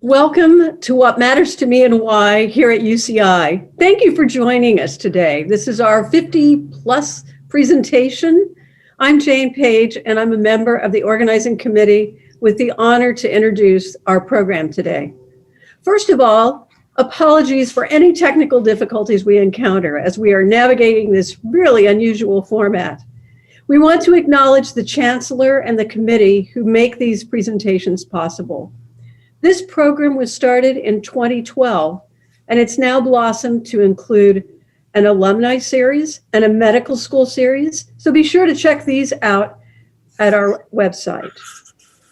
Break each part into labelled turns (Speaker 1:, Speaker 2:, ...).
Speaker 1: Welcome to What Matters to Me and Why here at UCI. Thank you for joining us today. This is our 50-plus presentation. I'm Jane Page, and I'm a member of the organizing committee with the honor to introduce our program today. First of all, apologies for any technical difficulties we encounter as we are navigating this really unusual format. We want to acknowledge the Chancellor and the committee who make these presentations possible. This program was started in 2012, and it's now blossomed to include an alumni series and a medical school series. So be sure to check these out at our website.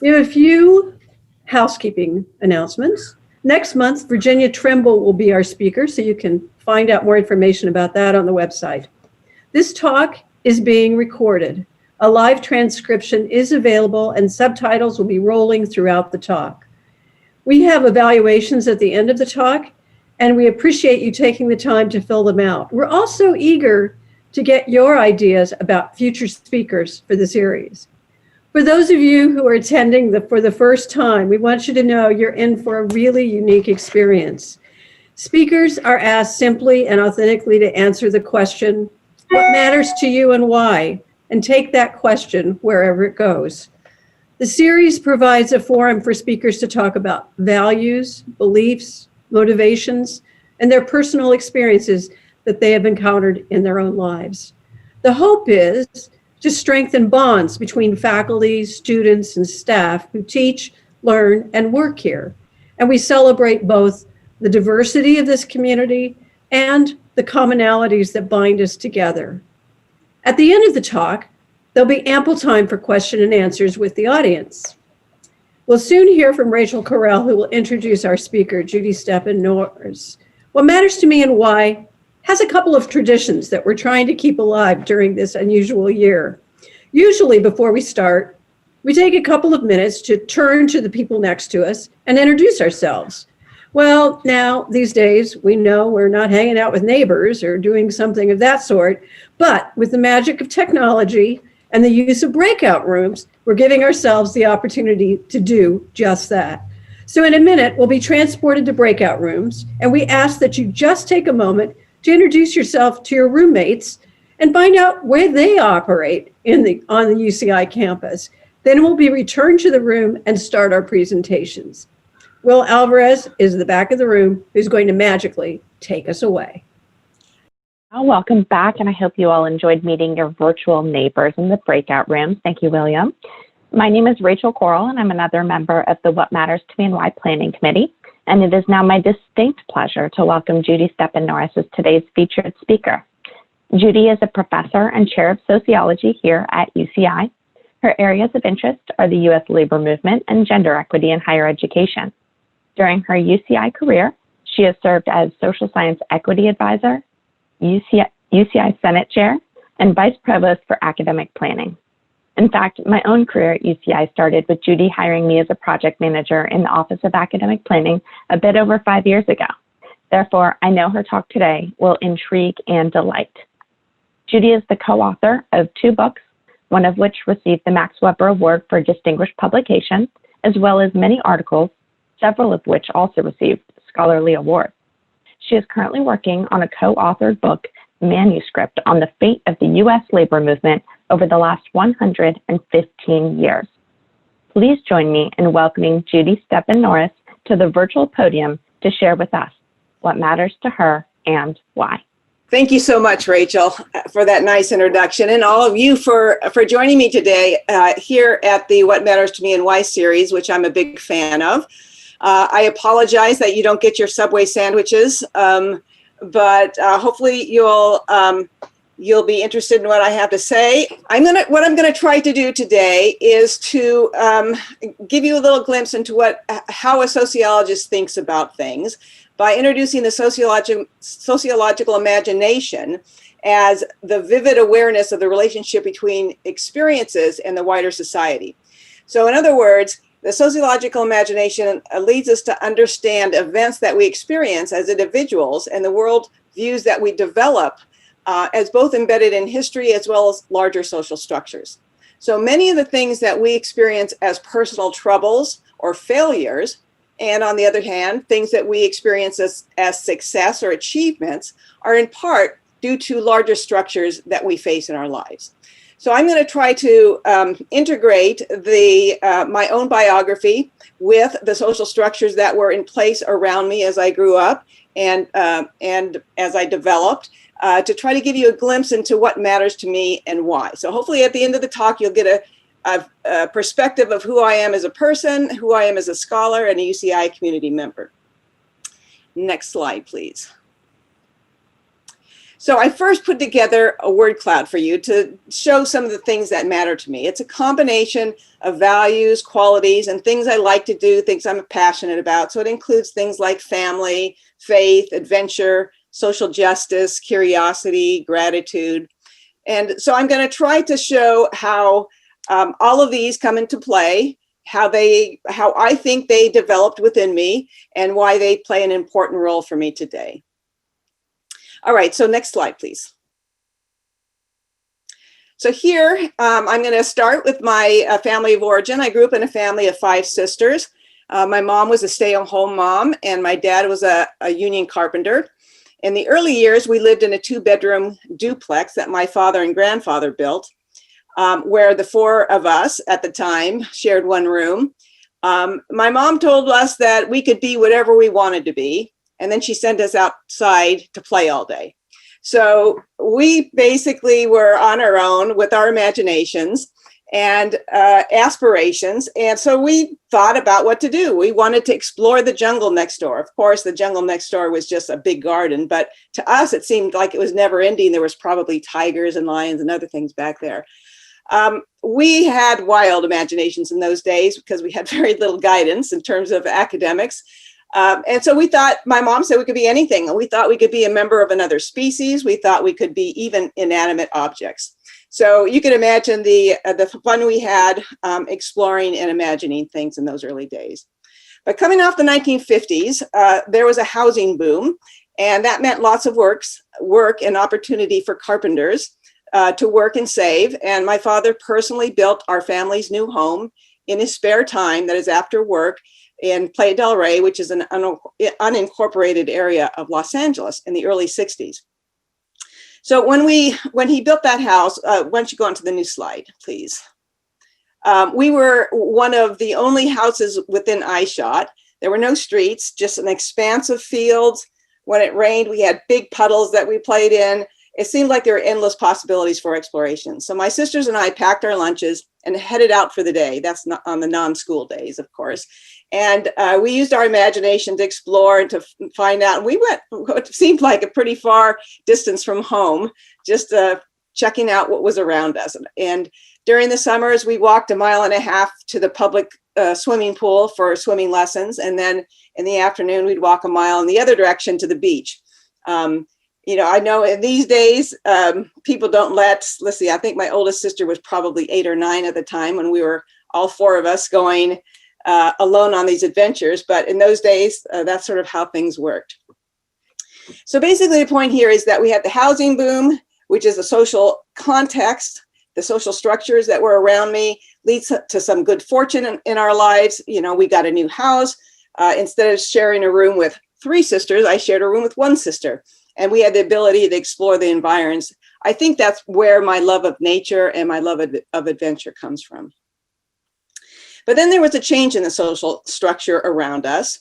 Speaker 1: We have a few housekeeping announcements. Next month, Virginia Trimble will be our speaker, so you can find out more information about that on the website. This talk is being recorded. A live transcription is available, and subtitles will be rolling throughout the talk. We have evaluations at the end of the talk, and we appreciate you taking the time to fill them out. We're also eager to get your ideas about future speakers for the series. For those of you who are attending for the first time, we want you to know you're in for a really unique experience. Speakers are asked simply and authentically to answer the question, what matters to you and why? And take that question wherever it goes. The series provides a forum for speakers to talk about values, beliefs, motivations, and their personal experiences that they have encountered in their own lives. The hope is to strengthen bonds between faculty, students, and staff who teach, learn, and work here. And we celebrate both the diversity of this community and the commonalities that bind us together. At the end of the talk, there'll be ample time for question and answers with the audience. We'll soon hear from Rachel Correll, who will introduce our speaker, Judith Stepan-Norris. What Matters to Me and Why has a couple of traditions that we're trying to keep alive during this unusual year. Usually before we start, we take a couple of minutes to turn to the people next to us and introduce ourselves. Well, now, these days, we know we're not hanging out with neighbors or doing something of that sort, but with the magic of technology and the use of breakout rooms, we're giving ourselves the opportunity to do just that. So in a minute, we'll be transported to breakout rooms, and we ask that you just take a moment to introduce yourself to your roommates and find out where they operate on the UCI campus. Then we'll be returned to the room and start our presentations. Will Alvarez is in the back of the room, who's going to magically take us away.
Speaker 2: Well, welcome back, and I hope you all enjoyed meeting your virtual neighbors in the breakout rooms. Thank you, William. My name is Rachel Correll, and I'm another member of the What Matters to Me and Why Planning Committee, and it is now my distinct pleasure to welcome Judith Stepan-Norris as today's featured speaker. Judy is a professor and chair of sociology here at UCI. Her areas of interest are the U.S. labor movement and gender equity in higher education. During her UCI career, she has served as social science equity advisor, UCI Senate Chair, and Vice Provost for academic planning. In fact, my own career at UCI started with Judy hiring me as a project manager in the Office of Academic Planning a bit over 5 years ago. Therefore, I know her talk today will intrigue and delight. Judy is the co-author of 2 books, one of which received the Max Weber Award for Distinguished Publication, as well as many articles, several of which also received scholarly awards. She is currently working on a co-authored book, Manuscript, on the fate of the U.S. labor movement over the last 115 years. Please join me in welcoming Judy Stepan-Norris to the virtual podium to share with us what matters to her and why.
Speaker 3: Thank you so much, Rachel, for that nice introduction, and all of you for joining me today here at the What Matters to Me and Why series, which I'm a big fan of. I apologize that you don't get your Subway sandwiches, but hopefully you'll be interested in what I have to say. What I'm gonna try to do today is to give you a little glimpse into how a sociologist thinks about things by introducing the sociological imagination as the vivid awareness of the relationship between experiences and the wider society. So in other words, the sociological imagination leads us to understand events that we experience as individuals and the world views that we develop as both embedded in history as well as larger social structures. So many of the things that we experience as personal troubles or failures And on the other hand, things that we experience as success or achievements are in part due to larger structures that we face in our lives. So I'm going to try to integrate my own biography with the social structures that were in place around me as I grew up and as I developed, to try to give you a glimpse into what matters to me and why. So hopefully at the end of the talk, you'll get a perspective of who I am as a person, who I am as a scholar, and a UCI community member. Next slide, please. So I first put together a word cloud for you to show some of the things that matter to me. It's a combination of values, qualities, and things I like to do, things I'm passionate about. So it includes things like family, faith, adventure, social justice, curiosity, gratitude. And so I'm going to try to show how all of these come into play, how I think they developed within me, and why they play an important role for me today. All right, so next slide, please. So here, I'm going to start with my family of origin. I grew up in a family of 5 sisters. My mom was a stay-at-home mom, and my dad was a union carpenter. In the early years, we lived in a 2-bedroom duplex that my father and grandfather built, where the 4 of us at the time shared one room. My mom told us that we could be whatever we wanted to be, and then she sent us outside to play all day. So we basically were on our own with our imaginations and aspirations. And so we thought about what to do. We wanted to explore the jungle next door. Of course, the jungle next door was just a big garden, but to us, it seemed like it was never ending. There was probably tigers and lions and other things back there. We had wild imaginations in those days because we had very little guidance in terms of academics. And so we thought, my mom said we could be anything. We thought we could be a member of another species. We thought we could be even inanimate objects. So you can imagine the fun we had exploring and imagining things in those early days. But coming off the 1950s, there was a housing boom, and that meant lots of work and opportunity for carpenters to work and save. And my father personally built our family's new home in his spare time, that is after work, in Playa del Rey, which is an unincorporated area of Los Angeles in the early 60s. So when he built that house, why don't you go on to the new slide, please? We were one of the only houses within eyeshot. There were no streets, just an expanse of fields. When it rained, we had big puddles that we played in. It seemed like there were endless possibilities for exploration. So my sisters and I packed our lunches and headed out for the day. That's not on the non-school days, of course. And we used our imagination to explore and to find out. We went what seemed like a pretty far distance from home, just checking out what was around us. And during the summers, we walked 1.5 miles to the public swimming pool for swimming lessons. And then in the afternoon, we'd walk 1 mile in the other direction to the beach. You know, I know in these days, people don't let's see, I think my oldest sister was probably 8 or 9 at the time when we were all 4 of us going alone on these adventures. But in those days, that's sort of how things worked. So basically the point here is that we had the housing boom, which is a social context. The social structures that were around me leads to some good fortune in our lives. You know, we got a new house. Instead of sharing a room with 3 sisters, I shared a room with 1 sister. And we had the ability to explore the environs. I think that's where my love of nature and my love of adventure comes from. But then there was a change in the social structure around us.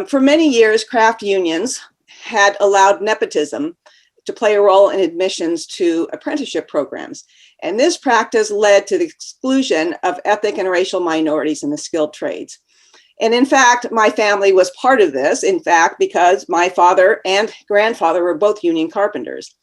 Speaker 3: For many years, craft unions had allowed nepotism to play a role in admissions to apprenticeship programs. And this practice led to the exclusion of ethnic and racial minorities in the skilled trades. And in fact, my family was part of this, in fact, because my father and grandfather were both union carpenters.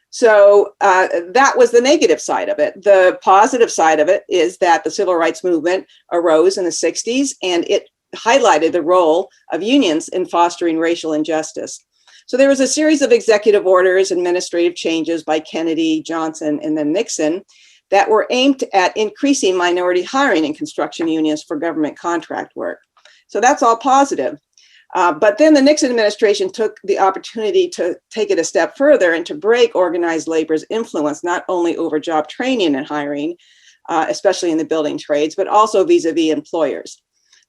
Speaker 3: So that was the negative side of it. The positive side of it is that the civil rights movement arose in the 60s, and it highlighted the role of unions in fostering racial injustice. So there was a series of executive orders, administrative changes by Kennedy, Johnson, and then Nixon that were aimed at increasing minority hiring in construction unions for government contract work. So that's all positive. But then the Nixon administration took the opportunity to take it a step further and to break organized labor's influence, not only over job training and hiring, especially in the building trades, but also vis-a-vis employers.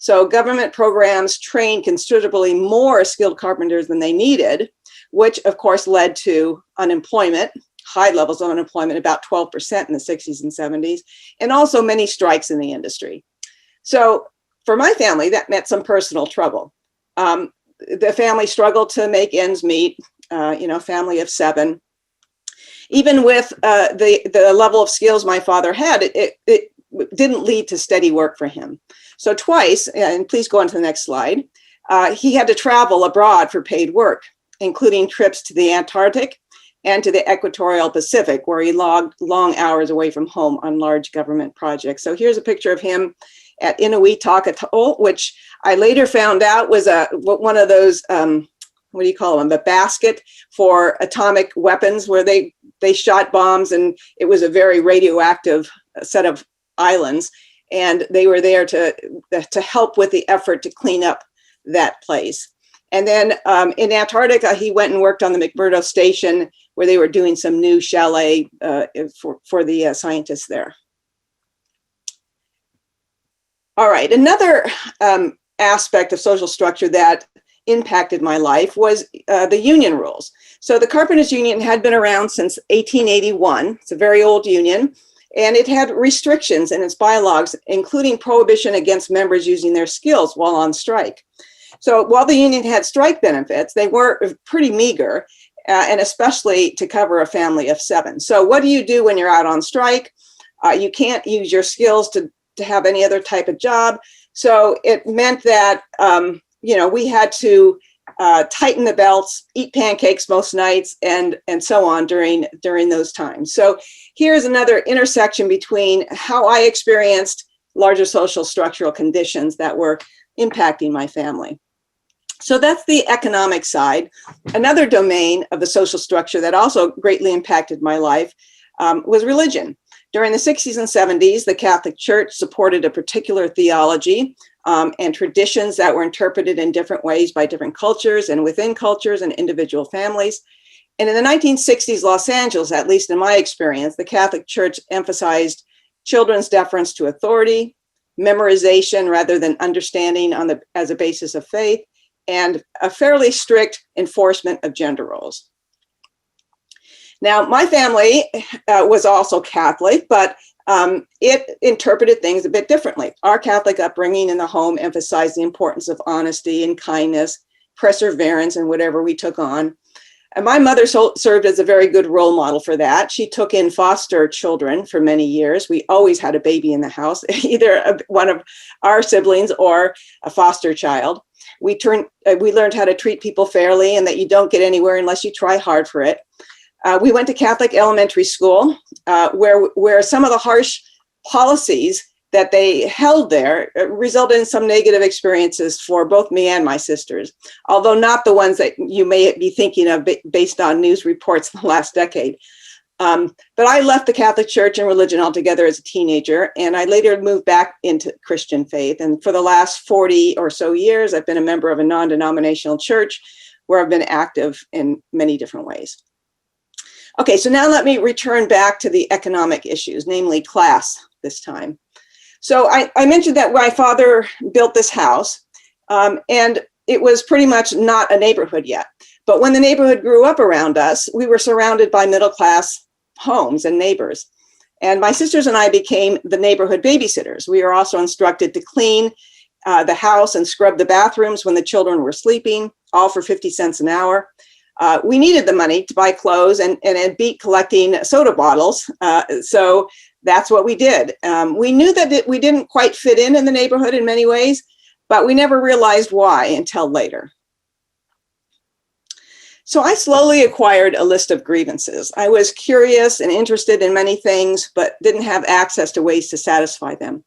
Speaker 3: So government programs trained considerably more skilled carpenters than they needed, which of course led to unemployment, high levels of unemployment, about 12% in the 60s and 70s, and also many strikes in the industry. So for my family, that meant some personal trouble. The family struggled to make ends meet, family of 7. Even with the level of skills my father had, it didn't lead to steady work for him. So twice, and please go on to the next slide, he had to travel abroad for paid work, including trips to the Antarctic and to the equatorial Pacific, where he logged long hours away from home on large government projects. So here's a picture of him at Inuit Atoll, which I later found out was one of those, what do you call them, a basket for atomic weapons, where they shot bombs, and it was a very radioactive set of islands. And they were there to help with the effort to clean up that place. And then in Antarctica, he went and worked on the McMurdo station, where they were doing some new chalet for the scientists there. All right, another aspect of social structure that impacted my life was the union rules. So the Carpenters Union had been around since 1881. It's a very old union, and it had restrictions in its bylaws, including prohibition against members using their skills while on strike. So while the union had strike benefits, they were pretty meager, and especially to cover a family of 7. So what do you do when you're out on strike? You can't use your skills to have any other type of job. So it meant that, we had to tighten the belts, eat pancakes most nights, and so on during those times. So here's another intersection between how I experienced larger social structural conditions that were impacting my family. So that's the economic side. Another domain of the social structure that also greatly impacted my life was religion. During the 60s and 70s, the Catholic Church supported a particular theology and traditions that were interpreted in different ways by different cultures and within cultures and individual families. And in the 1960s, Los Angeles, at least in my experience, the Catholic Church emphasized children's deference to authority, memorization rather than understanding as a basis of faith, and a fairly strict enforcement of gender roles. Now, my family was also Catholic, but it interpreted things a bit differently. Our Catholic upbringing in the home emphasized the importance of honesty and kindness, perseverance, and whatever we took on. And my mother served as a very good role model for that. She took in foster children for many years. We always had a baby in the house, either one of our siblings or a foster child. We learned how to treat people fairly and that you don't get anywhere unless you try hard for it. We went to Catholic elementary school, where some of the harsh policies that they held there resulted in some negative experiences for both me and my sisters, although not the ones that you may be thinking of based on news reports in the last decade. But I left the Catholic Church and religion altogether as a teenager, and I later moved back into Christian faith. And for the last 40 or so years, I've been a member of a non-denominational church where I've been active in many different ways. Okay, so now let me return back to the economic issues, namely class this time. So I mentioned that my father built this house, and it was pretty much not a neighborhood yet. But when the neighborhood grew up around us, we were surrounded by middle-class homes and neighbors. And my sisters and I became the neighborhood babysitters. We were also instructed to clean the house and scrub the bathrooms when the children were sleeping, all for 50 cents an hour. We needed the money to buy clothes and it beat collecting soda bottles. So that's what we did. We knew that we didn't quite fit in the neighborhood in many ways, but we never realized why until later. So I slowly acquired a list of grievances. I was curious and interested in many things, but didn't have access to ways to satisfy them.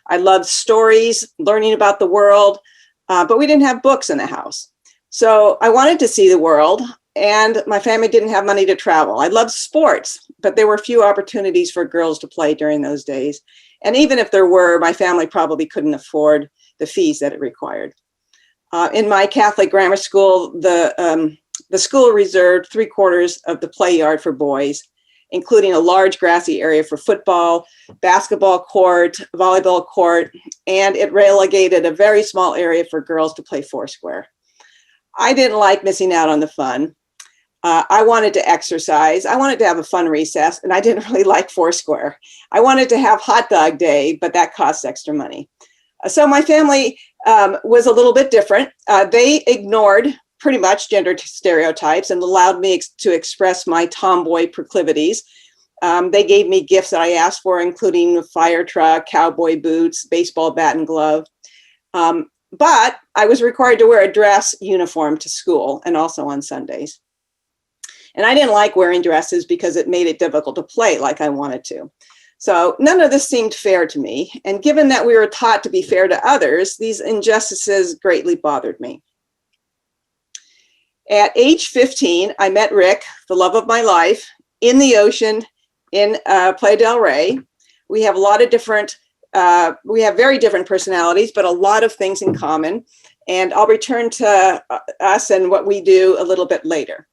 Speaker 3: I loved stories, learning about the world, but we didn't have books in the house. So I wanted to see the world, and my family didn't have money to travel. I loved sports, but there were few opportunities for girls to play during those days. And even if there were, my family probably couldn't afford the fees that it required. In my Catholic grammar school, the school reserved 3/4 of the play yard for boys. including a large grassy area for football, basketball court, volleyball court, and it relegated a very small area for girls to play foursquare. I didn't like missing out on the fun. I wanted to exercise. I wanted to have a fun recess, and I didn't really like foursquare. I wanted to have hot dog day, but that costs extra money. So my family was a little bit different. They ignored pretty much gender stereotypes and allowed me to express my tomboy proclivities. They gave me gifts that I asked for, including a fire truck, cowboy boots, baseball bat and glove. But I was required to wear a dress uniform to school and also on Sundays. And I didn't like wearing dresses because it made it difficult to play like I wanted to. So none of this seemed fair to me. And given that we were taught to be fair to others, these injustices greatly bothered me. At age 15, I met Rick, the love of my life, in the ocean in Playa del Rey. We have a lot of different, we have very different personalities, but a lot of things in common. And I'll return to us and what we do a little bit later.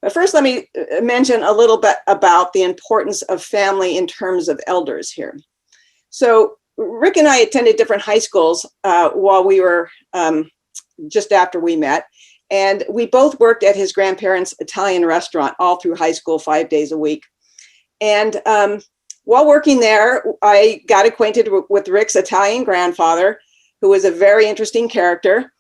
Speaker 3: But first, let me mention a little bit about the importance of family in terms of elders here. So Rick and I attended different high schools while we were just after we met. And we both worked at his grandparents' Italian restaurant all through high school, 5 days a week. And while working there, I got acquainted with Rick's Italian grandfather, who was a very interesting character.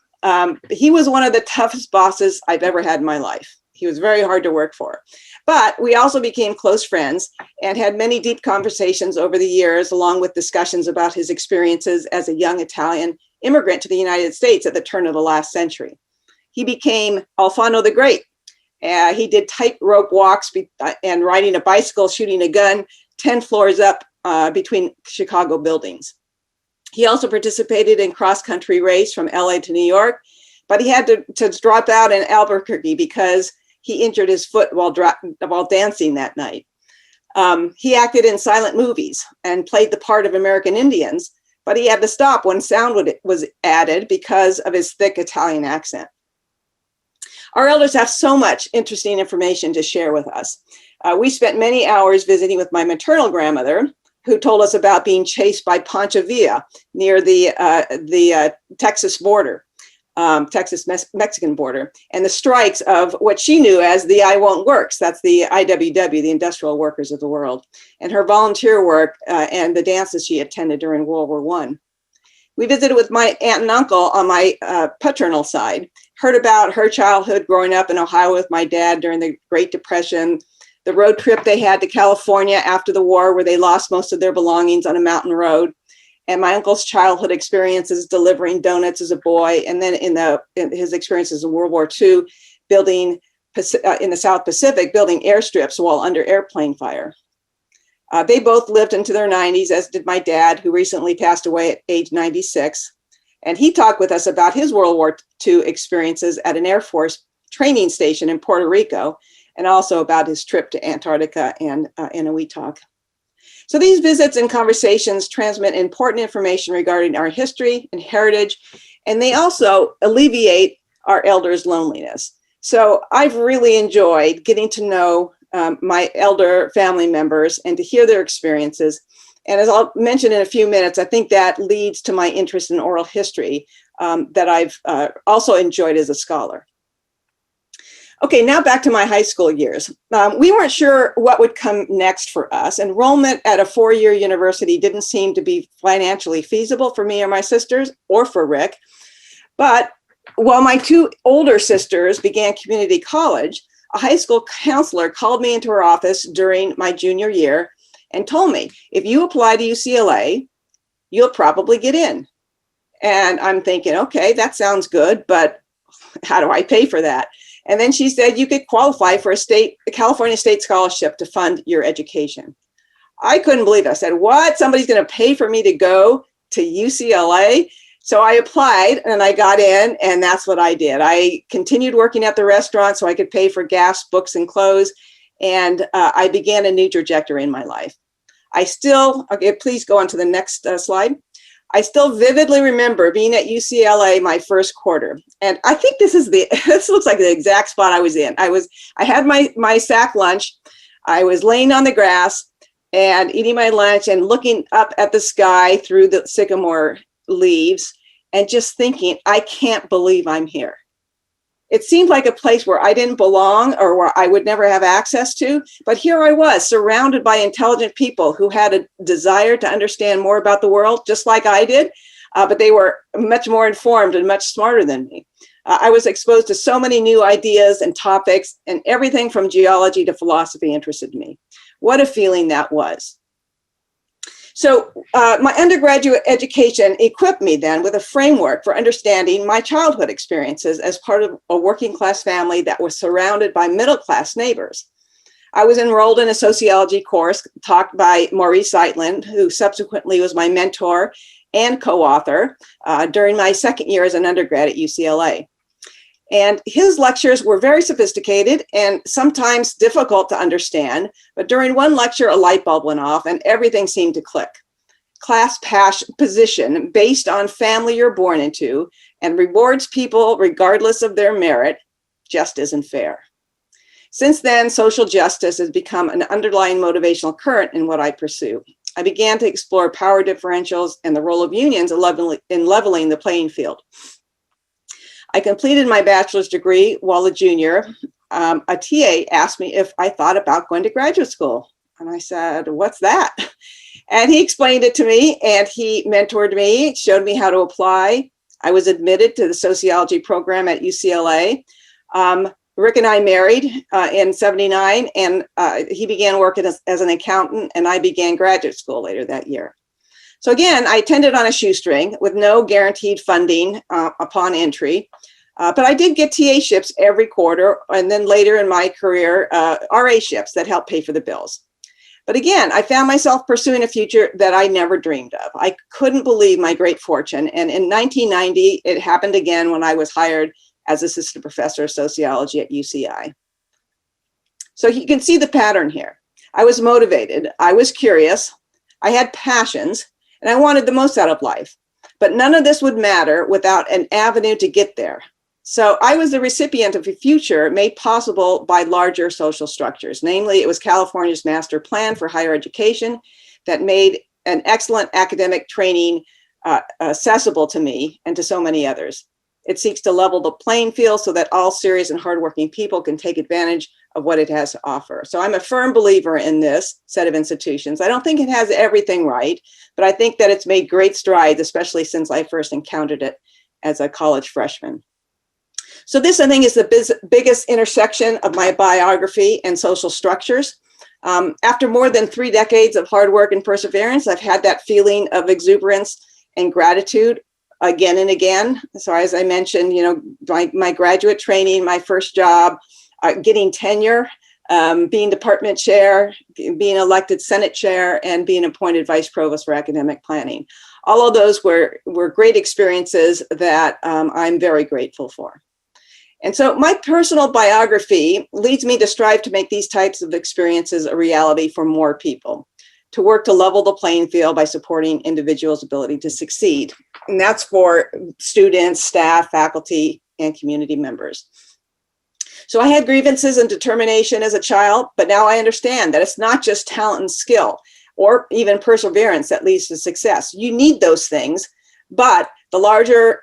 Speaker 3: He was one of the toughest bosses I've ever had in my life. He was very hard to work for. But we also became close friends and had many deep conversations over the years, along with discussions about his experiences as a young Italian immigrant to the United States at the turn of the last century. He became Alfano the Great. He did tightrope walks and riding a bicycle, shooting a gun 10 floors up between Chicago buildings. He also participated in cross-country race from LA to New York, but he had to drop out in Albuquerque because he injured his foot while dancing that night. He acted in silent movies and played the part of American Indians, but he had to stop when sound was added because of his thick Italian accent. Our elders have so much interesting information to share with us. We spent many hours visiting with my maternal grandmother, who told us about being chased by Pancho Villa near the Texas border. Texas-Mexican border, and the strikes of what she knew as the I Won't Works. That's the IWW, the Industrial Workers of the World, and her volunteer work and the dances she attended during World War I. We visited with my aunt and uncle on my paternal side, heard about her childhood growing up in Ohio with my dad during the Great Depression, the road trip they had to California after the war where they lost most of their belongings on a mountain road, and my uncle's childhood experiences delivering donuts as a boy, and then in his experiences in World War II, building in the South Pacific, building airstrips while under airplane fire. They both lived into their 90s, as did my dad, who recently passed away at age 96. And he talked with us about his World War II experiences at an Air Force training station in Puerto Rico, and also about his trip to Antarctica and Inuit. So these visits and conversations transmit important information regarding our history and heritage, and they also alleviate our elders' loneliness. So I've really enjoyed getting to know my elder family members and to hear their experiences. And as I'll mention in a few minutes, I think that leads to my interest in oral history that I've also enjoyed as a scholar. Okay, now back to my high school years. We weren't sure what would come next for us. Enrollment at a four-year university didn't seem to be financially feasible for me or my sisters, or for Rick. But while my two older sisters began community college, a high school counselor called me into her office during my junior year and told me, if you apply to UCLA, you'll probably get in. And I'm thinking, okay, that sounds good, but how do I pay for that? And then she said, you could qualify for a California state scholarship to fund your education. I couldn't believe it. I said, what? Somebody's going to pay for me to go to UCLA? So I applied and I got in, and that's what I did. I continued working at the restaurant so I could pay for gas, books, and clothes. And I began a new trajectory in my life. Okay, please go on to the next slide. I still vividly remember being at UCLA my first quarter. And I think this looks like the exact spot I was in. I had my sack lunch. I was laying on the grass and eating my lunch and looking up at the sky through the sycamore leaves and just thinking, I can't believe I'm here. It seemed like a place where I didn't belong or where I would never have access to, but here I was surrounded by intelligent people who had a desire to understand more about the world, just like I did, but they were much more informed and much smarter than me. I was exposed to so many new ideas and topics, and everything from geology to philosophy interested me. What a feeling that was. So my undergraduate education equipped me then with a framework for understanding my childhood experiences as part of a working class family that was surrounded by middle class neighbors. I was enrolled in a sociology course taught by Maurice Zeitlin, who subsequently was my mentor and co-author during my second year as an undergrad at UCLA. And his lectures were very sophisticated and sometimes difficult to understand, but during one lecture, a light bulb went off and everything seemed to click. Class position based on family you're born into and rewards people regardless of their merit just isn't fair. Since then, social justice has become an underlying motivational current in what I pursue. I began to explore power differentials and the role of unions in leveling the playing field. I completed my bachelor's degree while a junior. A TA asked me if I thought about going to graduate school. And I said, what's that? And he explained it to me and he mentored me, showed me how to apply. I was admitted to the sociology program at UCLA. Rick and I married in '79 and he began working as an accountant and I began graduate school later that year. So again, I attended on a shoestring with no guaranteed funding upon entry, but I did get TA ships every quarter, and then later in my career, RA ships that helped pay for the bills. But again, I found myself pursuing a future that I never dreamed of. I couldn't believe my great fortune, and in 1990, it happened again when I was hired as assistant professor of sociology at UCI. So you can see the pattern here. I was motivated, I was curious, I had passions, and I wanted the most out of life. But none of this would matter without an avenue to get there. So I was the recipient of a future made possible by larger social structures. Namely, it was California's master plan for higher education that made an excellent academic training accessible to me and to so many others. It seeks to level the playing field so that all serious and hardworking people can take advantage of what it has to offer. So I'm a firm believer in this set of institutions. I don't think it has everything right, but I think that it's made great strides, especially since I first encountered it as a college freshman. So this, I think, is the biggest intersection of my biography and social structures. After more than 3 decades of hard work and perseverance, I've had that feeling of exuberance and gratitude again and again. So as I mentioned, you know, my graduate training, my first job, getting tenure, being department chair, being elected Senate Chair, and being appointed Vice Provost for academic planning. All of those were great experiences that I'm very grateful for. And so my personal biography leads me to strive to make these types of experiences a reality for more people, to work to level the playing field by supporting individuals' ability to succeed. And that's for students, staff, faculty, and community members. So I had grievances and determination as a child, but now I understand that it's not just talent and skill or even perseverance that leads to success. You need those things, but the larger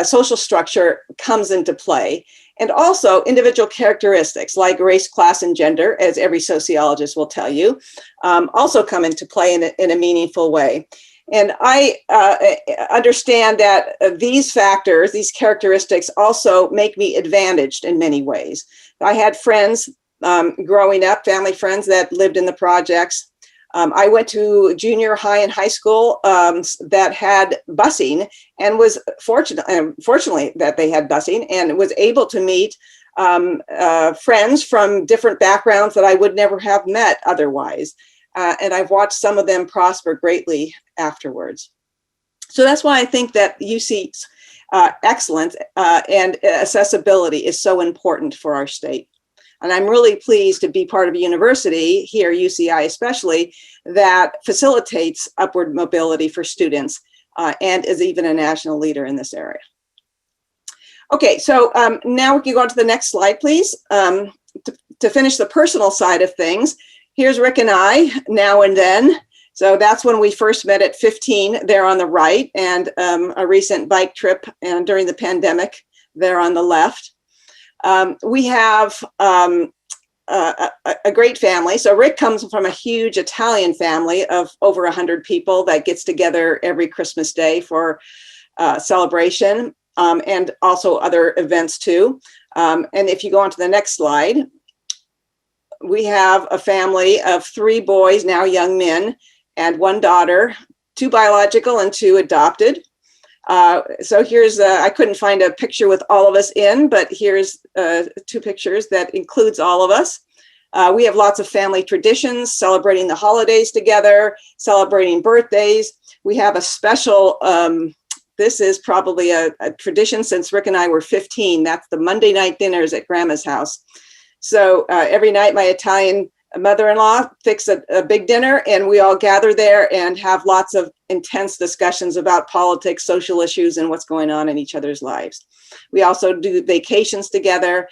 Speaker 3: social structure comes into play. And also individual characteristics like race, class, and gender, as every sociologist will tell you, also come into play in a meaningful way. And I understand that these factors, these characteristics also make me advantaged in many ways. I had friends growing up, family friends that lived in the projects. I went to junior high and high school that had busing and was fortunately that they had busing and was able to meet friends from different backgrounds that I would never have met otherwise. And I've watched some of them prosper greatly afterwards. So that's why I think that UC's excellence and accessibility is so important for our state. And I'm really pleased to be part of a university here, UCI especially, that facilitates upward mobility for students and is even a national leader in this area. Okay, so now we can go on to the next slide, please. to finish the personal side of things, here's Rick and I now and then. So that's when we first met at 15 there on the right, and a recent bike trip during the pandemic there on the left. We have a great family. So Rick comes from a huge Italian family of over 100 people that gets together every Christmas Day for celebration, and also other events too. And if you go on to the next slide, we have a family of 3 boys, now young men, and 1 daughter, 2 biological and 2 adopted. So here's, I couldn't find a picture with all of us in, but here's 2 pictures that includes all of us. We have lots of family traditions, celebrating the holidays together, celebrating birthdays. We have a special, this is probably a tradition since Rick and I were 15. That's the Monday night dinners at Grandma's house. So every night my Italian mother-in-law fix a big dinner, and we all gather there and have lots of intense discussions about politics, social issues, and what's going on in each other's lives. We also do vacations together.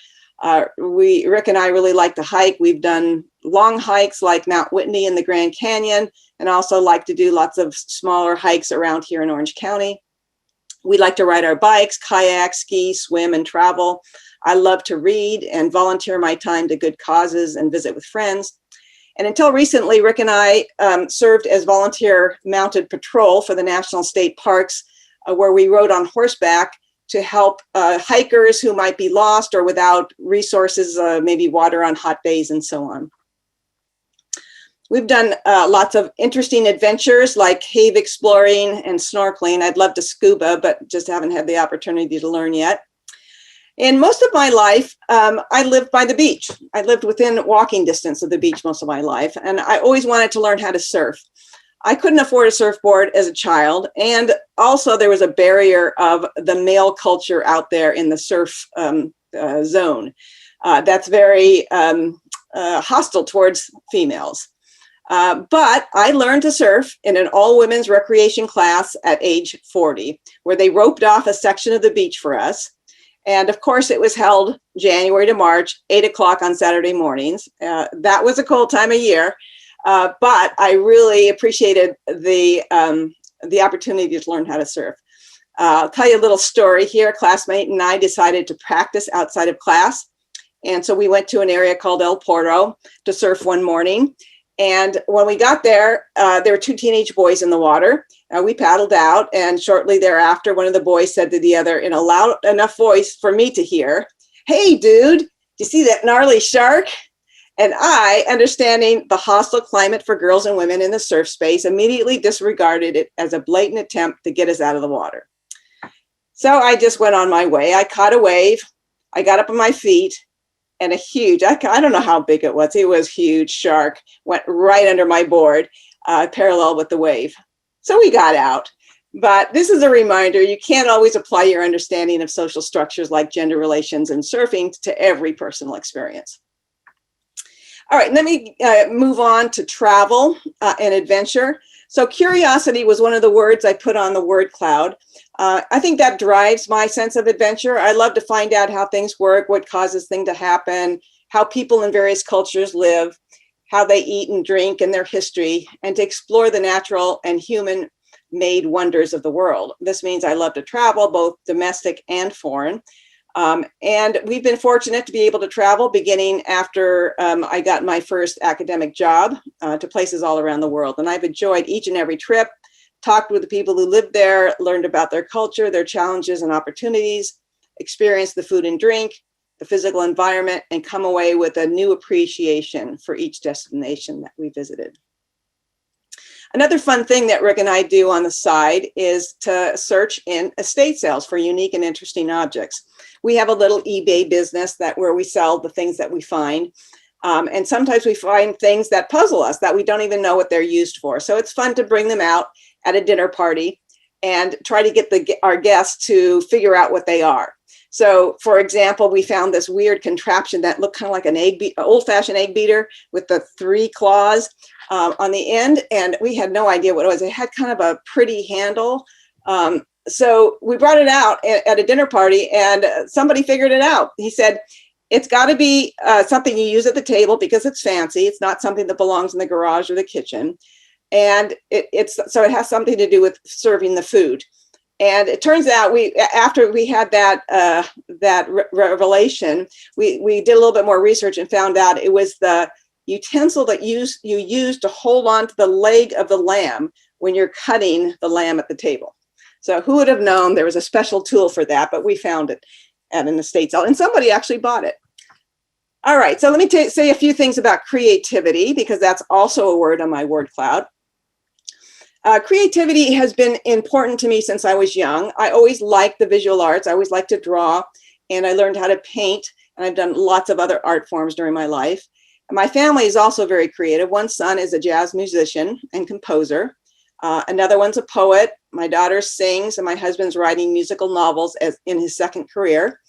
Speaker 3: Rick and I really like to hike. We've done long hikes like Mount Whitney in the Grand Canyon, and also like to do lots of smaller hikes around here in Orange County. We like to ride our bikes, kayak, ski, swim, and travel. I love to read and volunteer my time to good causes and visit with friends. And until recently, Rick and I served as volunteer mounted patrol for the National State Parks, where we rode on horseback to help hikers who might be lost or without resources, maybe water on hot days and so on. We've done lots of interesting adventures like cave exploring and snorkeling. I'd love to scuba, but just haven't had the opportunity to learn yet. And most of my life, I lived by the beach. I lived within walking distance of the beach most of my life, and I always wanted to learn how to surf. I couldn't afford a surfboard as a child, and also there was a barrier of the male culture out there in the surf zone that's very hostile towards females. But I learned to surf in an all-women's recreation class at age 40, where they roped off a section of the beach for us. And of course, it was held January to March, 8 o'clock on Saturday mornings. That was a cold time of year, but I really appreciated the opportunity to learn how to surf. I'll tell you a little story here. A classmate and I decided to practice outside of class. And so we went to an area called El Porto to surf one morning. And when we got there, there were 2 teenage boys in the water. We paddled out, and shortly thereafter, one of the boys said to the other in a loud enough voice for me to hear, "Hey, dude, do you see that gnarly shark?" And I, understanding the hostile climate for girls and women in the surf space, immediately disregarded it as a blatant attempt to get us out of the water. So I just went on my way. I caught a wave. I got up on my feet, and a huge, I don't know how big it was huge shark went right under my board, parallel with the wave. So we got out. But this is a reminder, you can't always apply your understanding of social structures like gender relations and surfing to every personal experience. All right, let me move on to travel and adventure. So curiosity was one of the words I put on the word cloud. I think that drives my sense of adventure. I love to find out how things work, what causes things to happen, how people in various cultures live, how they eat and drink and their history, and to explore the natural and human-made wonders of the world. This means I love to travel, both domestic and foreign. And we've been fortunate to be able to travel beginning after I got my first academic job to places all around the world. And I've enjoyed each and every trip, talked with the people who lived there, learned about their culture, their challenges and opportunities, experienced the food and drink, the physical environment, and come away with a new appreciation for each destination that we visited. Another fun thing that Rick and I do on the side is to search in estate sales for unique and interesting objects. We have a little eBay business where we sell the things that we find. And sometimes we find things that puzzle us that we don't even know what they're used for. So it's fun to bring them out at a dinner party and try to get our guests to figure out what they are. So, for example, we found this weird contraption that looked kind of like an old-fashioned egg beater with the 3 claws on the end, and we had no idea what it was. It had kind of a pretty handle. So we brought it out at a dinner party, and somebody figured it out. He said, It's got to be something you use at the table because it's fancy. It's not something that belongs in the garage or the kitchen. And it has something to do with serving the food. And it turns out after we had that revelation, we did a little bit more research and found out it was the utensil that you use to hold on to the leg of the lamb when you're cutting the lamb at the table. So who would have known there was a special tool for that, but we found it at an estate sale and somebody actually bought it. All right, so let me say a few things about creativity because that's also a word on my word cloud. Creativity has been important to me since I was young. I always liked the visual arts. I always liked to draw, and I learned how to paint, and I've done lots of other art forms during my life. And my family is also very creative. One son is a jazz musician and composer. Another one's a poet. My daughter sings, and my husband's writing musical novels in his second career.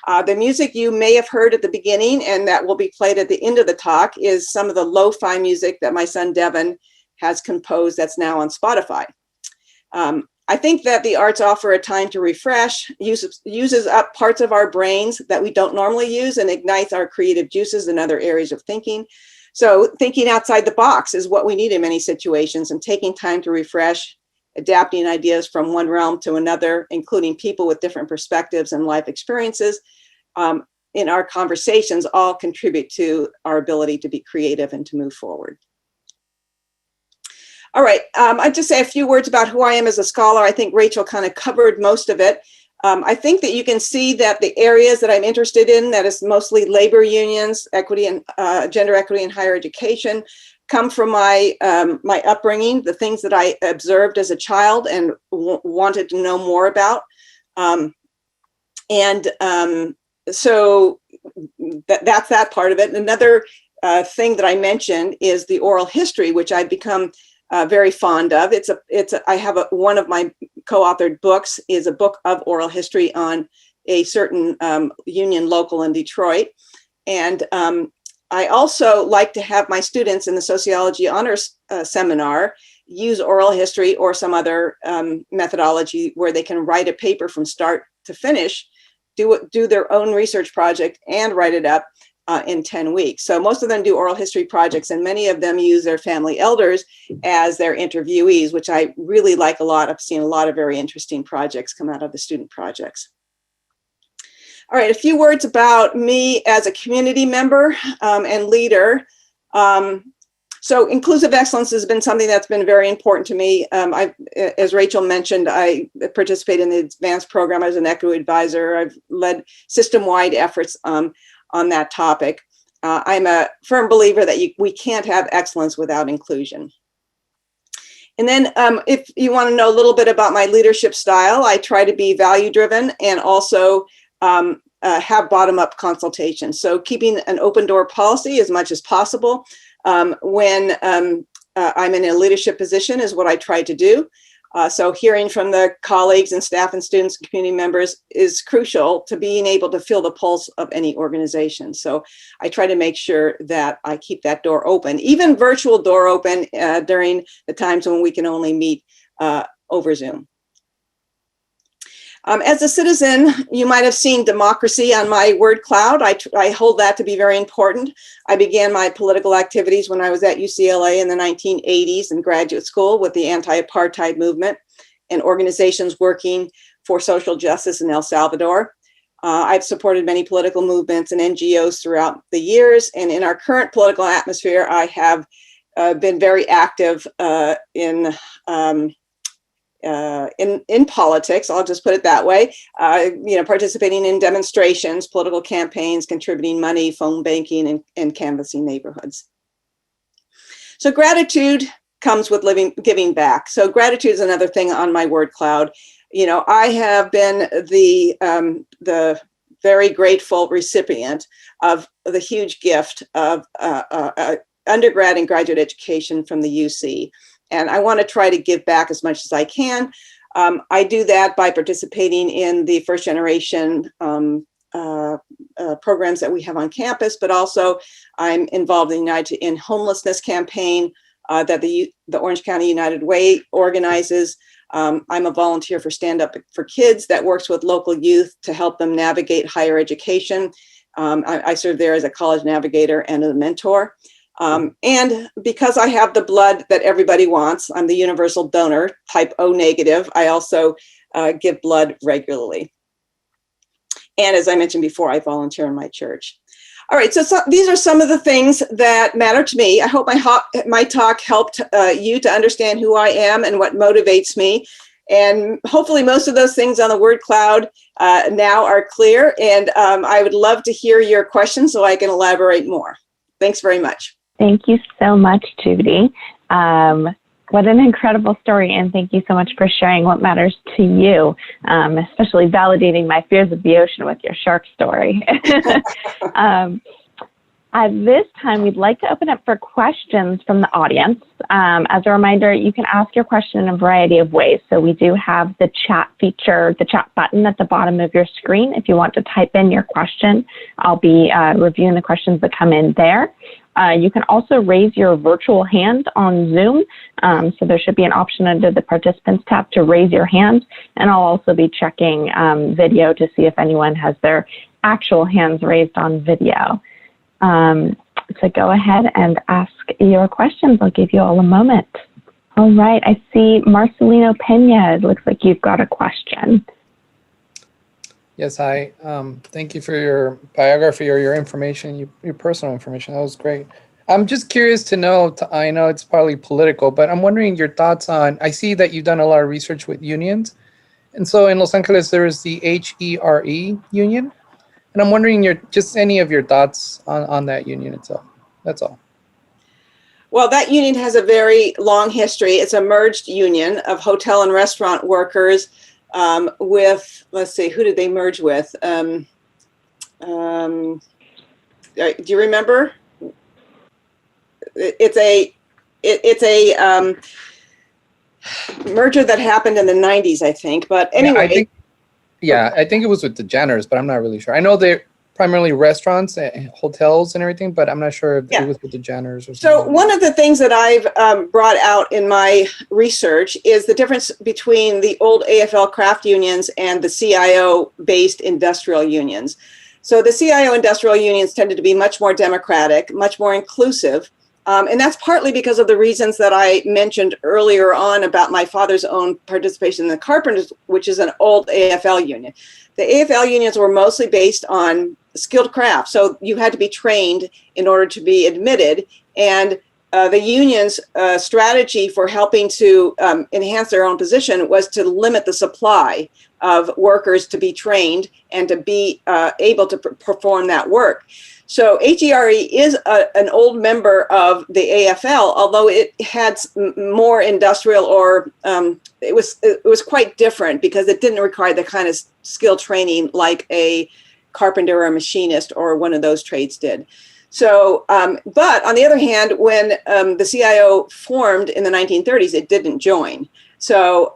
Speaker 3: The music you may have heard at the beginning and that will be played at the end of the talk is some of the lo-fi music that my son Devin has composed that's now on Spotify. I think that the arts offer a time to refresh, uses up parts of our brains that we don't normally use and ignites our creative juices in other areas of thinking. So thinking outside the box is what we need in many situations, and taking time to refresh, adapting ideas from one realm to another, including people with different perspectives and life experiences in our conversations all contribute to our ability to be creative and to move forward. All right, I'll just say a few words about who I am as a scholar. I think Rachel kind of covered most of it. I think that you can see that the areas that I'm interested in, that is mostly labor unions, equity and gender equity in higher education, come from my my upbringing, the things that I observed as a child and wanted to know more about. So that's that part of it. And another thing that I mentioned is the oral history, which I've become very fond of. I have one of my co-authored books is a book of oral history on a certain union local in Detroit. And I also like to have my students in the sociology honors seminar use oral history or some other methodology where they can write a paper from start to finish, do their own research project and write it up in 10 weeks. So most of them do oral history projects, and many of them use their family elders as their interviewees, which I really like a lot. I've seen a lot of very interesting projects come out of the student projects. All right, a few words about me as a community member and leader. So inclusive excellence has been something that's been very important to me. As Rachel mentioned, I participated in the advanced program as an equity advisor. I've led system-wide efforts on that topic. I'm a firm believer that we can't have excellence without inclusion. And then if you want to know a little bit about my leadership style, I try to be value-driven and also have bottom-up consultation. So keeping an open door policy as much as possible when I'm in a leadership position is what I try to do. So hearing from the colleagues and staff and students and community members is crucial to being able to feel the pulse of any organization. So I try to make sure that I keep that door open, even virtual door open during the times when we can only meet over Zoom. As a citizen, you might have seen democracy on my word cloud. I hold that to be very important. I began my political activities when I was at UCLA in the 1980s in graduate school with the anti-apartheid movement and organizations working for social justice in El Salvador. I've supported many political movements and NGOs throughout the years. And in our current political atmosphere, I have been very active in politics, I'll just put it that way, participating in demonstrations, political campaigns, contributing money, phone banking, and canvassing neighborhoods. So gratitude comes with giving back. So gratitude is another thing on my word cloud. I have been the very grateful recipient of the huge gift of undergrad and graduate education from the UC. And I want to try to give back as much as I can. I do that by participating in the first generation programs that we have on campus, but also I'm involved in homelessness campaign that the Orange County United Way organizes. I'm a volunteer for Stand Up for Kids that works with local youth to help them navigate higher education. I serve there as a college navigator and a mentor. And because I have the blood that everybody wants, I'm the universal donor, type O negative. I also give blood regularly. And as I mentioned before, I volunteer in my church. All right, so these are some of the things that matter to me. I hope my talk helped you to understand who I am and what motivates me. And hopefully most of those things on the word cloud now are clear. And I would love to hear your questions so I can elaborate more. Thanks very much.
Speaker 2: Thank you so much, Judy. What an incredible story, and thank you so much for sharing what matters to you, especially validating my fears of the ocean with your shark story. At this time, we'd like to open up for questions from the audience. As a reminder, you can ask your question in a variety of ways. So we do have the chat feature, the chat button at the bottom of your screen. If you want to type in your question, I'll be reviewing the questions that come in there. You can also raise your virtual hand on Zoom. So there should be an option under the participants tab to raise your hand. And I'll also be checking video to see if anyone has their actual hands raised on video. So go ahead and ask your questions. I'll give you all a moment. All right, I see Marcelino Pena. It looks like you've got a question.
Speaker 4: Yes, hi. Thank you for your biography or your information, your personal information. That was great. I'm just curious to know, I know it's partly political, but I'm wondering your thoughts on, I see that you've done a lot of research with unions. And so in Los Angeles, there is the HERE union. And I'm wondering just any of your thoughts on that union itself. That's all.
Speaker 3: Well, that union has a very long history. It's a merged union of hotel and restaurant workers with, let's see, who did they merge with? Do you remember? It's a merger that happened in the 90s, I think. But anyway.
Speaker 4: I think it was with the janitors, but I'm not really sure. I know they're primarily restaurants and hotels and everything, but I'm not sure if it was with the janitors or something.
Speaker 3: So one of the things that I've brought out in my research is the difference between the old AFL craft unions and the CIO-based industrial unions. So the CIO industrial unions tended to be much more democratic, much more inclusive. And that's partly because of the reasons that I mentioned earlier on about my father's own participation in the Carpenters, which is an old AFL union. The AFL unions were mostly based on skilled craft. So you had to be trained in order to be admitted. And the union's strategy for helping to enhance their own position was to limit the supply of workers to be trained and to be able to perform that work. So HERE is an old member of the AFL, although it had more industrial or it was quite different because it didn't require the kind of skill training like a carpenter or a machinist or one of those trades did. So, but on the other hand, when the CIO formed in the 1930s, it didn't join. So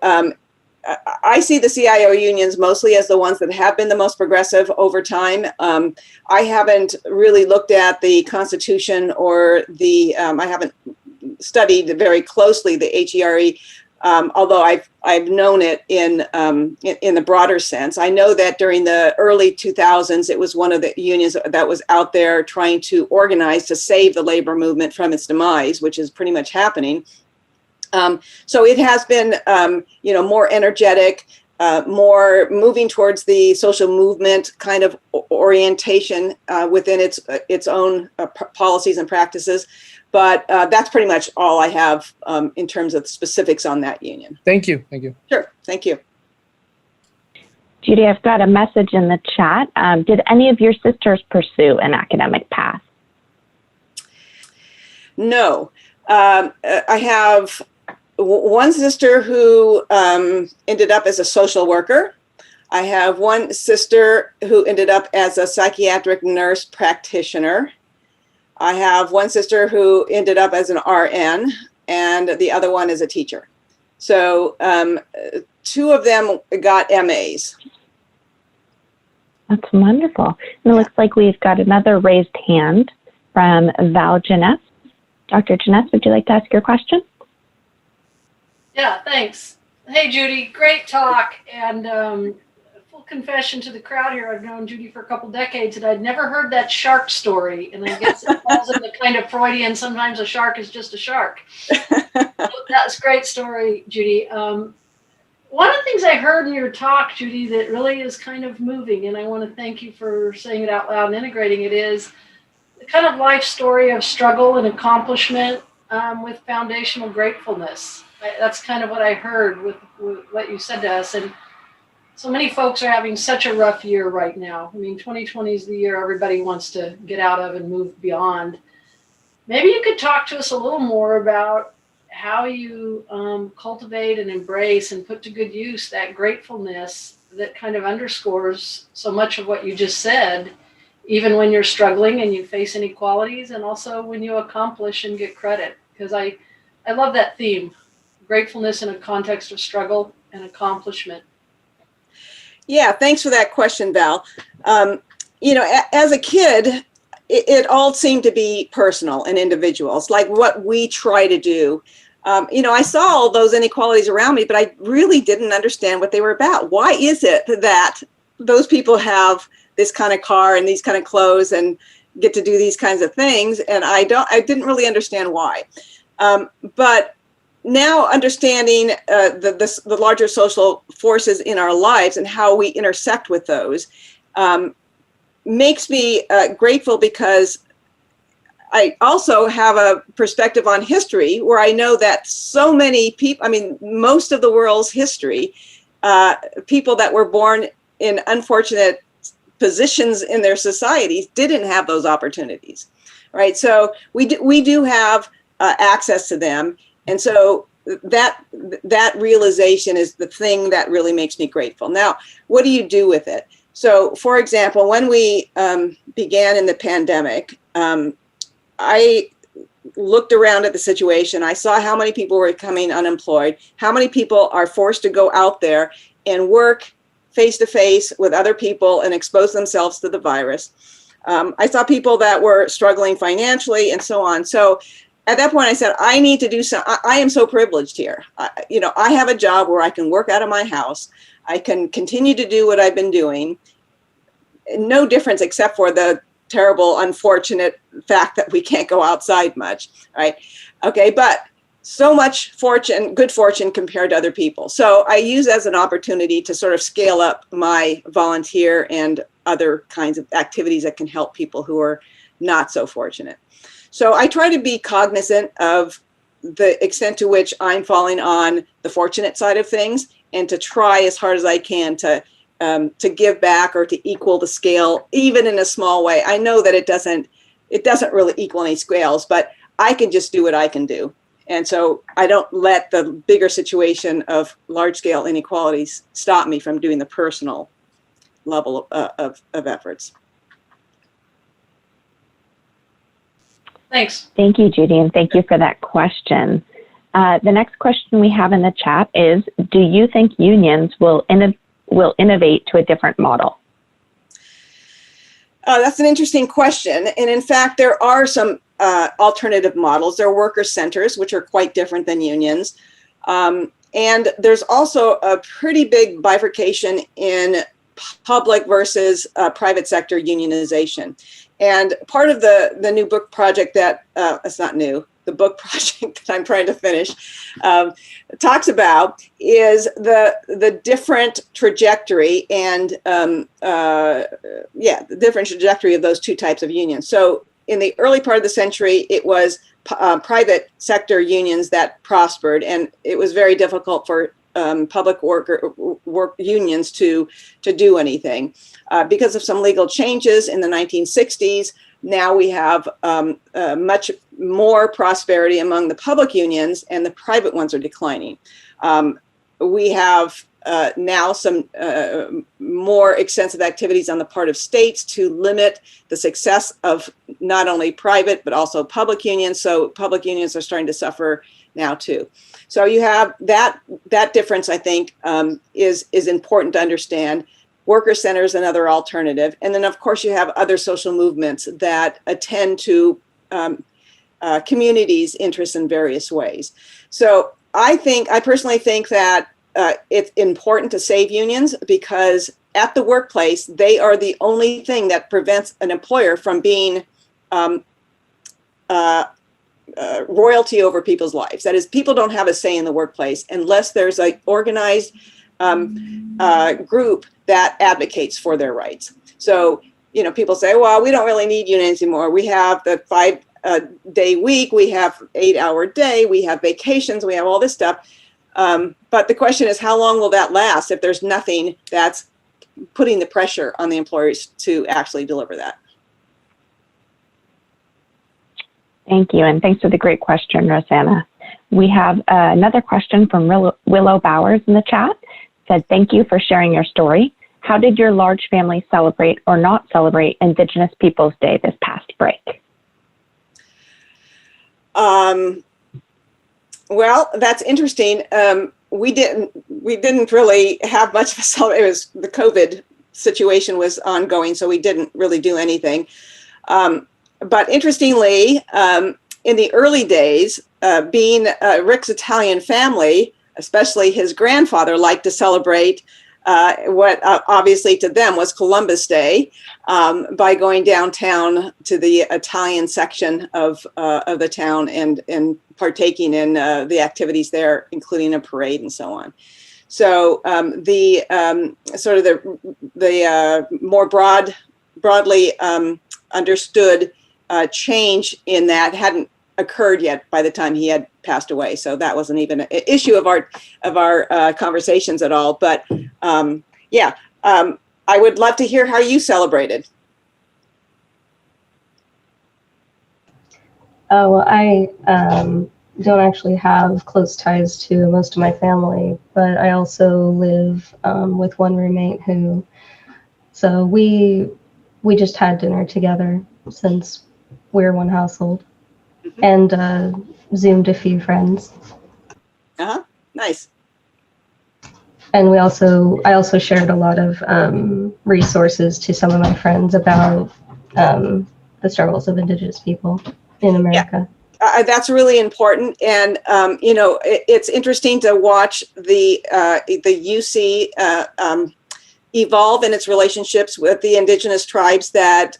Speaker 3: I see the CIO unions mostly as the ones that have been the most progressive over time. I haven't really looked at the Constitution or the, I haven't studied very closely the HERE, although I've known it in the broader sense. I know that during the early 2000s, it was one of the unions that was out there trying to organize to save the labor movement from its demise, which is pretty much happening. So it has been, more energetic, more moving towards the social movement kind of orientation within its own policies and practices. But that's pretty much all I have in terms of specifics on that union.
Speaker 4: Thank you. Thank you.
Speaker 3: Sure. Thank you.
Speaker 2: Judy, I've got a message in the chat. Did any of your sisters pursue an academic path?
Speaker 3: No. I have one sister who ended up as a social worker. I have one sister who ended up as a psychiatric nurse practitioner. I have one sister who ended up as an RN, and the other one is a teacher. So two of them got MAs.
Speaker 2: That's wonderful. And it looks like we've got another raised hand from Val Jeunesse. Dr. Jeunesse, would you like to ask your question?
Speaker 5: Yeah, thanks. Hey, Judy, great talk. And full confession to the crowd here. I've known Judy for a couple decades, and I'd never heard that shark story. And I guess it falls in the kind of Freudian, sometimes a shark is just a shark. That's a great story, Judy. One of the things I heard in your talk, Judy, that really is kind of moving, and I want to thank you for saying it out loud and integrating it, is the kind of life story of struggle and accomplishment with foundational gratefulness. That's kind of what I heard with what you said to us. And so many folks are having such a rough year right now. I mean, 2020 is the year everybody wants to get out of and move beyond. Maybe you could talk to us a little more about how you cultivate and embrace and put to good use that gratefulness that kind of underscores so much of what you just said, even when you're struggling and you face inequalities, and also when you accomplish and get credit. Because I love that theme, gratefulness in a context of struggle and accomplishment.
Speaker 3: Yeah, thanks for that question, Val. As a kid, it all seemed to be personal and individual. It's like what we try to do. I saw all those inequalities around me, but I really didn't understand what they were about. Why is it that those people have this kind of car and these kind of clothes and get to do these kinds of things? And I didn't really understand why. But now understanding the larger social forces in our lives and how we intersect with those makes me grateful, because I also have a perspective on history where I know that so many people, most of the world's history, people that were born in unfortunate positions in their societies didn't have those opportunities, right? So we do have access to them. And so that realization is the thing that really makes me grateful. Now, what do you do with it? So, for example, when we began in the pandemic, I looked around at the situation. I saw how many people were becoming unemployed, how many people are forced to go out there and work face-to-face with other people and expose themselves to the virus. I saw people that were struggling financially and so on. So at that point, I said, I need to do something. I am so privileged here. I have a job where I can work out of my house. I can continue to do what I've been doing. No difference except for the terrible, unfortunate fact that we can't go outside much, right? Okay, but so much fortune, good fortune compared to other people. So I use as an opportunity to sort of scale up my volunteer and other kinds of activities that can help people who are not so fortunate. So I try to be cognizant of the extent to which I'm falling on the fortunate side of things, and to try as hard as I can to give back or to equal the scale, even in a small way. I know that it doesn't really equal any scales, but I can just do what I can do. And so I don't let the bigger situation of large scale inequalities stop me from doing the personal level of efforts.
Speaker 5: Thanks.
Speaker 2: Thank you, Judy, and thank you for that question. The next question we have in the chat is, do you think unions will innovate to a different model?
Speaker 3: That's an interesting question. And in fact, there are some alternative models. There are worker centers, which are quite different than unions. And there's also a pretty big bifurcation in public versus private sector unionization. And part of the new book project that, it's not new, the book project that I'm trying to finish talks about is the different trajectory and the different trajectory of those two types of unions. So in the early part of the century, it was private sector unions that prospered, and it was very difficult for public work unions to do anything. Because of some legal changes in the 1960s, now we have much more prosperity among the public unions, and the private ones are declining. We have now some more extensive activities on the part of states to limit the success of not only private, but also public unions. So public unions are starting to suffer now too. So you have that difference, I think, is important to understand. Worker centers, another alternative. And then, of course, you have other social movements that attend to communities' interests in various ways. So I personally think that it's important to save unions, because at the workplace, they are the only thing that prevents an employer from being royalty over people's lives. That is, people don't have a say in the workplace unless there's an organized group that advocates for their rights. So, people say, well, we don't really need unions anymore. We have the 5-day week, we have 8-hour day, we have vacations, we have all this stuff. But the question is, how long will that last if there's nothing that's putting the pressure on the employers to actually deliver that?
Speaker 2: Thank you, and thanks for the great question, Rosanna. We have another question from Willow Bowers in the chat. Said, thank you for sharing your story. How did your large family celebrate or not celebrate Indigenous Peoples Day this past break?
Speaker 3: Well, that's interesting. We didn't really have much of a celebration. It was the COVID situation was ongoing, so we didn't really do anything. But interestingly, in the early days, being Rick's Italian family, especially his grandfather, liked to celebrate what obviously to them was Columbus Day by going downtown to the Italian section of the town and partaking in the activities there, including a parade and so on. So the more broadly understood change in that hadn't occurred yet by the time he had passed away. So that wasn't even an issue of our conversations at all. But I would love to hear how you celebrated.
Speaker 6: Oh, well, I don't actually have close ties to most of my family, but I also live with one roommate so we just had dinner together since we're one household, and Zoomed a few friends.
Speaker 3: Nice.
Speaker 6: And I also shared a lot of resources to some of my friends about the struggles of Indigenous people in America.
Speaker 3: Yeah. That's really important, and it's interesting to watch the UC evolve in its relationships with the Indigenous tribes that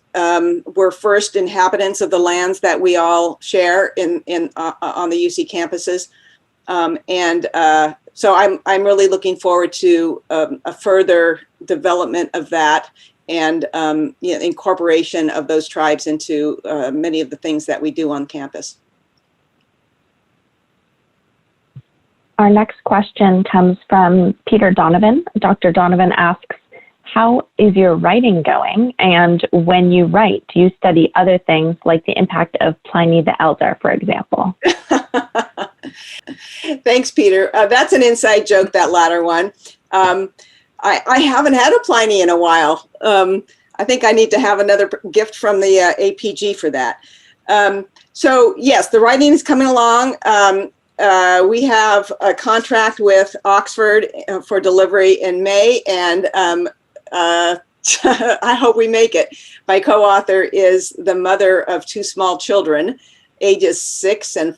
Speaker 3: were first inhabitants of the lands that we all share on the UC campuses, so I'm really looking forward to a further development of that and incorporation of those tribes into many of the things that we do on campus.
Speaker 2: Our next question comes from Peter Donovan. Dr. Donovan asks, how is your writing going? And when you write, do you study other things like the impact of Pliny the Elder, for example?
Speaker 3: Thanks, Peter. That's an inside joke, that latter one. I haven't had a Pliny in a while. I think I need to have another gift from the APG for that. So yes, the writing is coming along. We have a contract with Oxford for delivery in May, and I hope we make it. My co-author is the mother of 2 small children, ages 6 and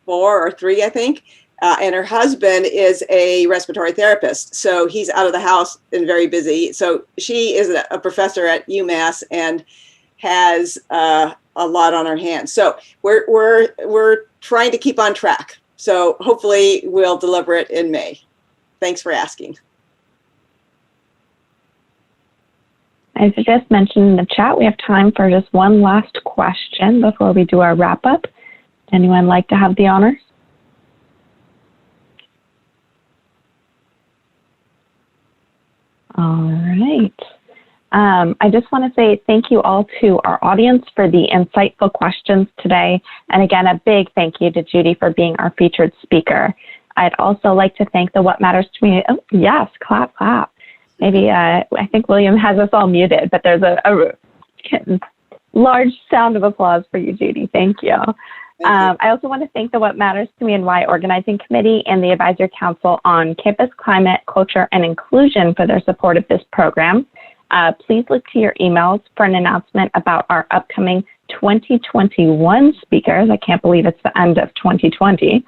Speaker 3: 4 or 3, I think. And her husband is a respiratory therapist. So he's out of the house and very busy. So she is a professor at UMass and has a lot on her hands. So we're trying to keep on track. So hopefully we'll deliver it in May. Thanks for asking.
Speaker 2: As I just mentioned in the chat, we have time for just one last question before we do our wrap up. Anyone like to have the honors? All right. I just want to say thank you all to our audience for the insightful questions today. And again, a big thank you to Judy for being our featured speaker. I'd also like to thank the What Matters community. Oh, yes, clap, clap. Maybe, I think William has us all muted, but there's a large sound of applause for you, Judy. Thank you. I also want to thank the What Matters to Me and Why Organizing Committee and the Advisory Council on Campus Climate, Culture, and Inclusion for their support of this program. Please look to your emails for an announcement about our upcoming 2021 speakers. I can't believe it's the end of 2020.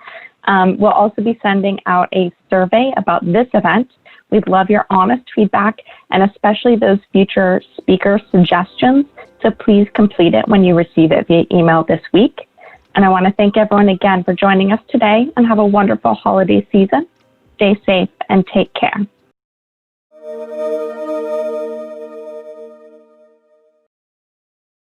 Speaker 2: We'll also be sending out a survey about this event, We'd love your honest feedback and especially those future speaker suggestions. So please complete it when you receive it via email this week. And I want to thank everyone again for joining us today and have a wonderful holiday season. Stay safe and take care.